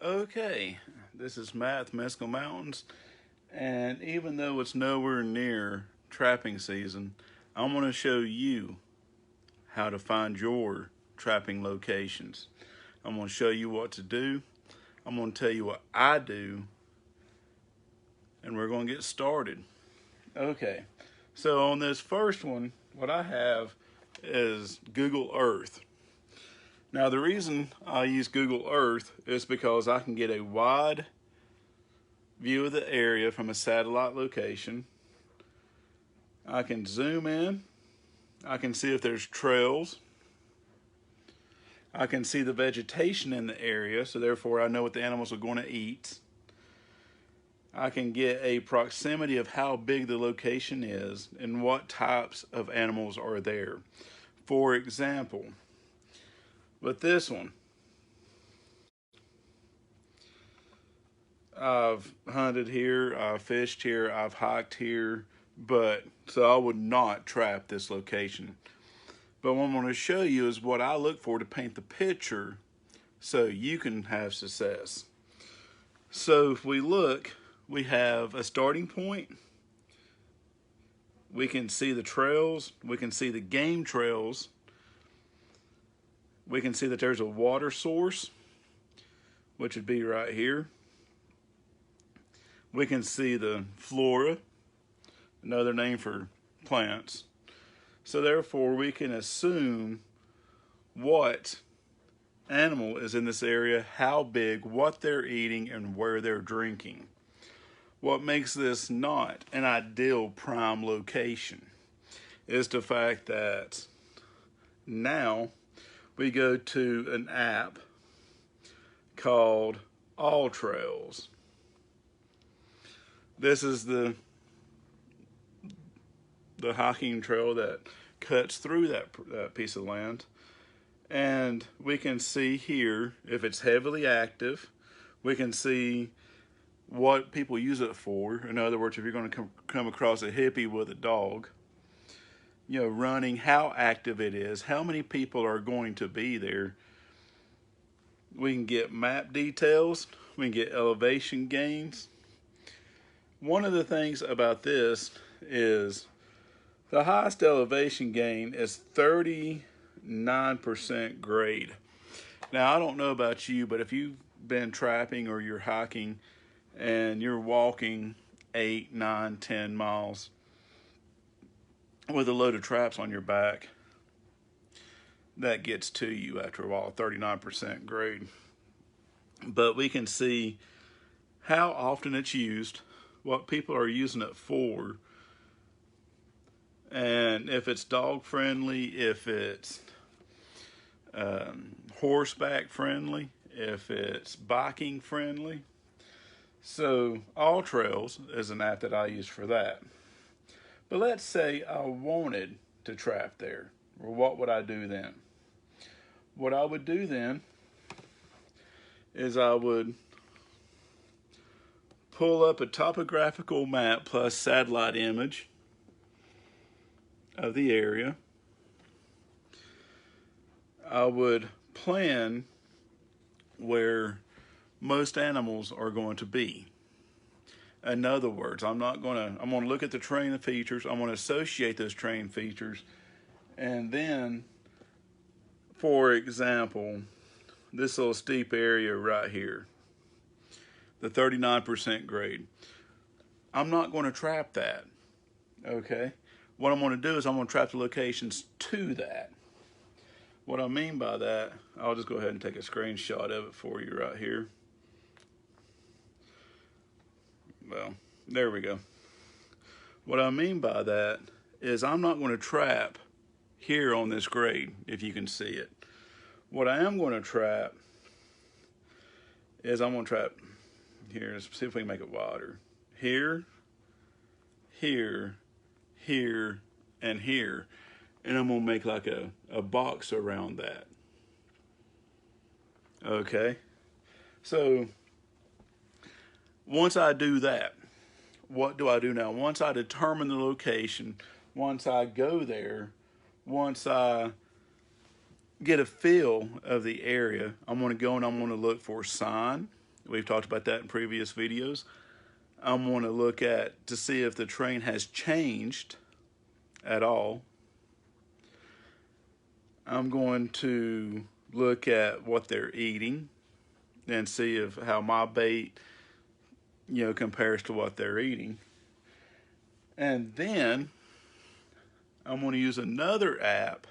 Okay, this is Matt, Mescal Mountains, and even though it's nowhere near trapping season, I'm going to show you how to find your trapping locations. I'm going to show you what to do. I'm going to tell you what I do, and we're going to get started. Okay, so on this first one, what I have is Google Earth. Now, the reason I use Google Earth is because I can get a wide view of the area from a satellite location. I can zoom in. I can see if there's trails. I can see the vegetation in the area, so therefore I know what the animals are going to eat. I can get a proximity of how big the location is and what types of animals are there. For example, with this one, I've hunted here, I've fished here, I've hiked here, but so I would not trap this location. But what I'm going to show you is what I look for to paint the picture so you can have success. So if we look, we have a starting point. We can see the trails. We can see the game trails. We can see that there's a water source, which would be right here. We can see the flora, another name for plants. So therefore we can assume what animal is in this area, how big, what they're eating, and where they're drinking. What makes this not an ideal prime location is the fact that now we go to an app called AllTrails. This is the hiking trail that cuts through that piece of land. And we can see here if it's heavily active. We can see what people use it for. In other words, if you're going to come across a hippie with a dog, running, how active it is, how many people are going to be there. We can get map details. We can get elevation gains. One of the things about this is the highest elevation gain is 39% grade. Now, I don't know about you, but if you've been trapping or you're hiking and you're walking 8, 9, 10 miles with a load of traps on your back, that gets to you after a while, 39% grade. But we can see how often it's used, what people are using it for, and if it's dog friendly, if it's horseback friendly, if it's biking friendly. So AllTrails is an app that I use for that. But let's say I wanted to trap there. Well, what would I do then? What I would do then is I would pull up a topographical map plus satellite image of the area. I would plan where most animals are going to be. In other words, I'm going to look at the terrain features. I'm going to associate those terrain features. And then, for example, this little steep area right here, the 39% grade, I'm not going to trap that, okay? What I'm going to do is I'm going to trap the locations to that. What I mean by that, I'll just go ahead and take a screenshot of it for you right here. Well, there we go. What I mean by that is I'm not going to trap here on this grade, if you can see it. What I am going to trap is I'm going to trap here. Let's see if we can make it wider. Here, here, here, and here. And I'm going to make like a box around that. Okay? So, once I do that, what do I do now? Once I determine the location, once I go there, once I get a feel of the area, I'm going to go and I'm going to look for sign. We've talked about that in previous videos. I'm going to look at to see if the train has changed at all. I'm going to look at what they're eating and see if how my bait, compares to what they're eating. And then I'm going to use another app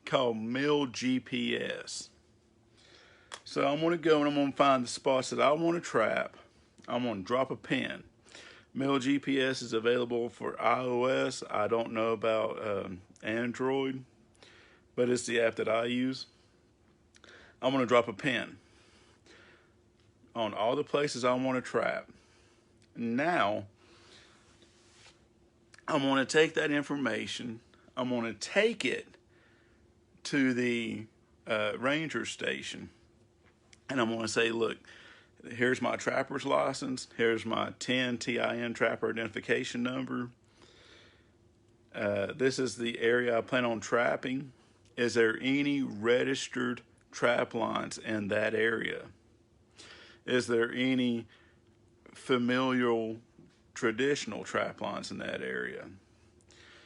called Meal GPS. So I'm going to go and I'm going to find the spots that I want to trap. I'm going to drop a pin. Meal GPS is available for iOS. I don't know about Android, but it's the app that I use. I'm going to drop a pin on all the places I want to trap. Now, I'm going to take that information, I'm going to take it to the ranger station, and I'm going to say, look, here's my trapper's license, here's my 10 TIN trapper identification number. This is the area I plan on trapping. Is there any registered trap lines in that area? Is there any familial traditional trap lines in that area?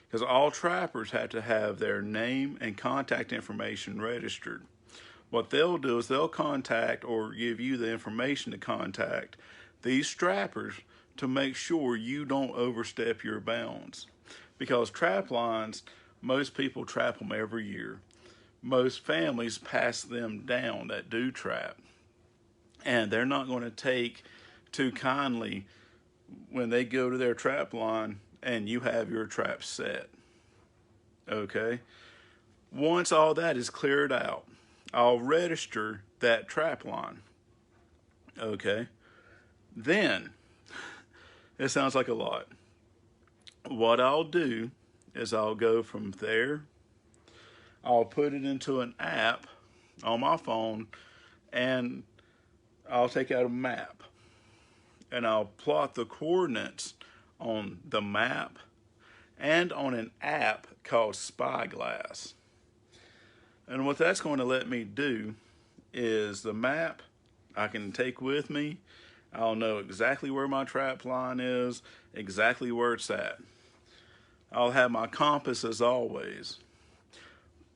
Because all trappers have to have their name and contact information registered. What they'll do is they'll contact or give you the information to contact these trappers to make sure you don't overstep your bounds. Because trap lines, most people trap them every year. Most families pass them down that do trap. And they're not going to take too kindly when they go to their trap line and you have your trap set. Okay? Once all that is cleared out, I'll register that trap line. Okay? Then, it sounds like a lot. What I'll do is I'll go from there, I'll put it into an app on my phone, and I'll take out a map and I'll plot the coordinates on the map and on an app called Spyglass. And what that's going to let me do is the map I can take with me. I'll know exactly where my trap line is, exactly where it's at. I'll have my compass as always.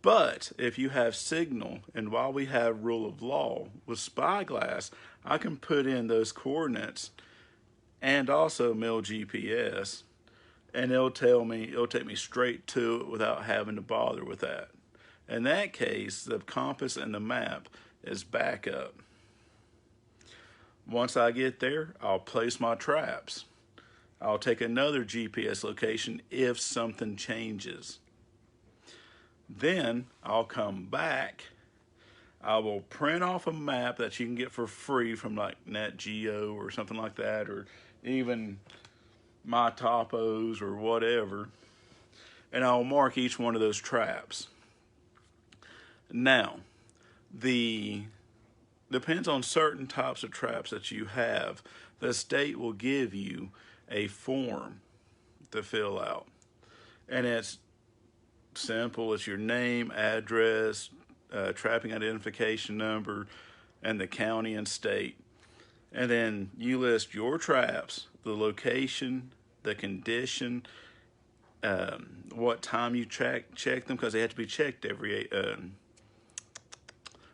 But if you have signal, and while we have rule of law, with Spyglass, I can put in those coordinates and also Meal GPS, and it'll take me straight to it without having to bother with that. In that case, the compass and the map is backup. Once I get there, I'll place my traps. I'll take another GPS location if something changes. Then I'll come back. I will print off a map that you can get for free from like Nat Geo or something like that, or even My Topos or whatever. And I'll mark each one of those traps. Now, depends on certain types of traps that you have. The state will give you a form to fill out. And it's simple. It's your name, address, trapping identification number, and the county and state. And then you list your traps, the location, the condition, what time you check them, because they have to be checked every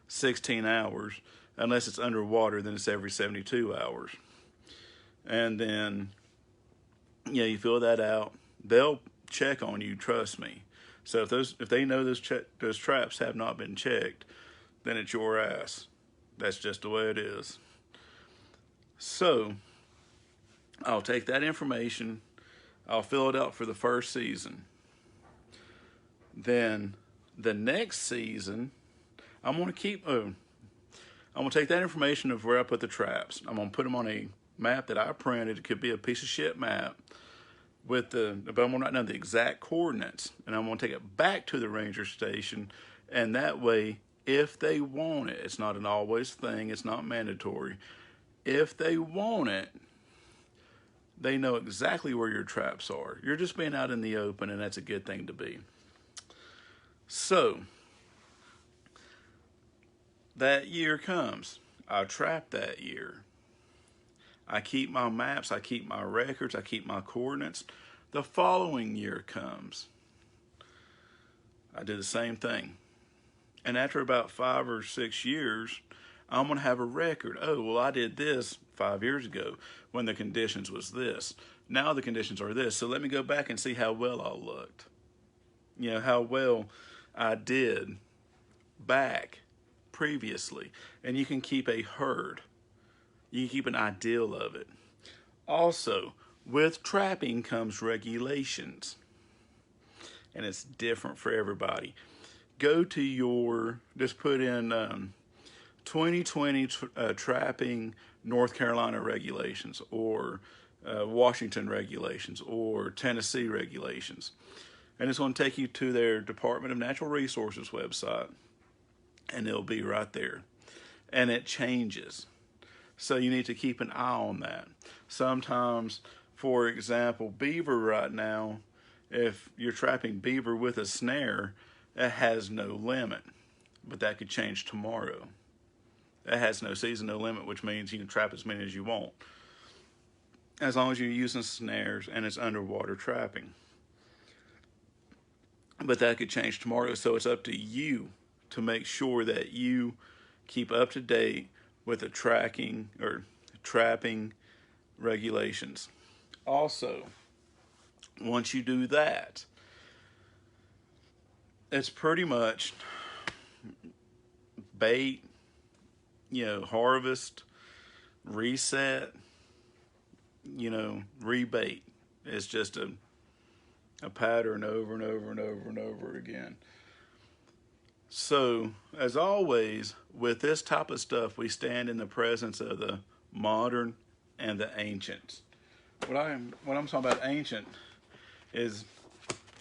16 hours. Unless it's underwater, then it's every 72 hours. And then, you fill that out. They'll check on you, trust me. So if they know those traps have not been checked, then it's your ass. That's just the way it is. So I'll take that information, I'll fill it out for the first season. Then the next season, I'm going to take that information of where I put the traps. I'm going to put them on a map that I printed. It could be a piece of shit map. But I'm going to write down the exact coordinates, and I'm going to take it back to the ranger station, and that way, if they want it, it's not an always thing, it's not mandatory. If they want it, they know exactly where your traps are. You're just being out in the open, and that's a good thing to be. So, that year comes. I trapped that year. I keep my maps, I keep my records, I keep my coordinates. The following year comes. I do the same thing. And after about 5 or 6 years, I'm going to have a record. Oh, well, I did this 5 years ago when the conditions was this. Now the conditions are this. So let me go back and see how well I looked. You know, how well I did back previously. And you can keep a herd. You can keep an ideal of it. Also, with trapping comes regulations. And it's different for everybody. Go to your, just put in 2020 trapping North Carolina regulations, or Washington regulations, or Tennessee regulations. And it's going to take you to their Department of Natural Resources website, and it'll be right there. And it changes. So you need to keep an eye on that. Sometimes, for example, beaver right now, if you're trapping beaver with a snare, it has no limit, but that could change tomorrow. It has no season, no limit, which means you can trap as many as you want, as long as you're using snares and it's underwater trapping. But that could change tomorrow, so it's up to you to make sure that you keep up to date with the tracking or trapping regulations. Also, once you do that, it's pretty much bait, harvest, reset, rebait. It's just a pattern over and over and over and over again. So, as always, with this type of stuff, we stand in the presence of the modern and the ancient. What I'm talking about ancient is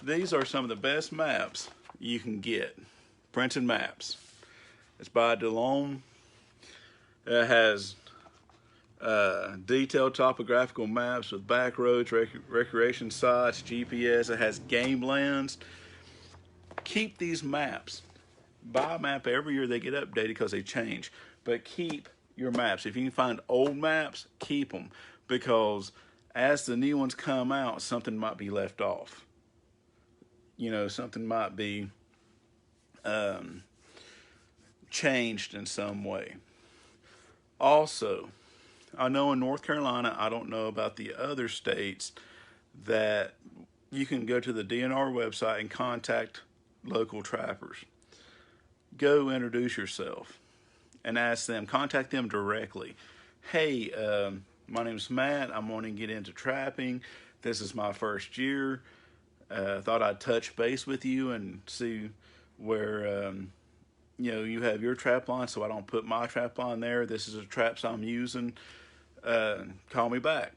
these are some of the best maps you can get. Printed maps. It's by Delhomme. It has detailed topographical maps with back roads, recreation sites, GPS. It has game lands. Keep these maps. Buy a map every year. They get updated because they change. But keep your maps. If you can find old maps, keep them. Because as the new ones come out, something might be left off. Something might be changed in some way. Also, I know in North Carolina, I don't know about the other states, that you can go to the DNR website and contact local trappers. Go introduce yourself and ask them, contact them directly. Hey, my name's Matt. I'm wanting to get into trapping. This is my first year. Thought I'd touch base with you and see where you have your trap line, so I don't put my trap line there. This is a traps I'm using. Call me back.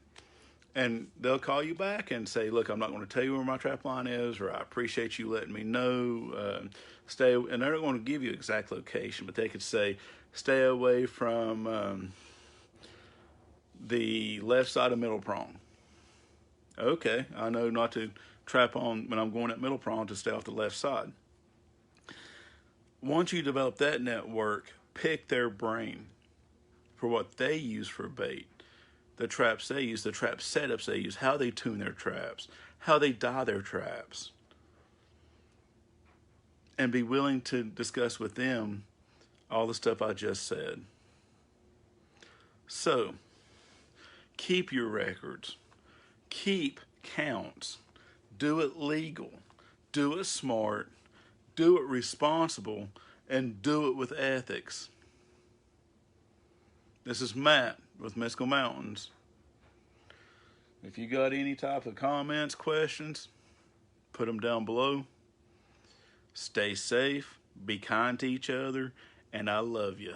And they'll call you back and say, look, I'm not going to tell you where my trap line is, or I appreciate you letting me know. And they're not going to give you exact location, but they could say, stay away from the left side of Middle Prong. Okay, I know not to trap on when I'm going at Middle Prong, to stay off the left side. Once you develop that network, pick their brain for what they use for bait, the traps they use, the trap setups they use, how they tune their traps, how they dye their traps, and be willing to discuss with them all the stuff I just said. So, keep your records, keep counts, do it legal, do it smart, do it responsible, and do it with ethics. This is Matt with Mescal Mountains. If you got any type of comments, questions, put them down below. Stay safe, be kind to each other, and I love you.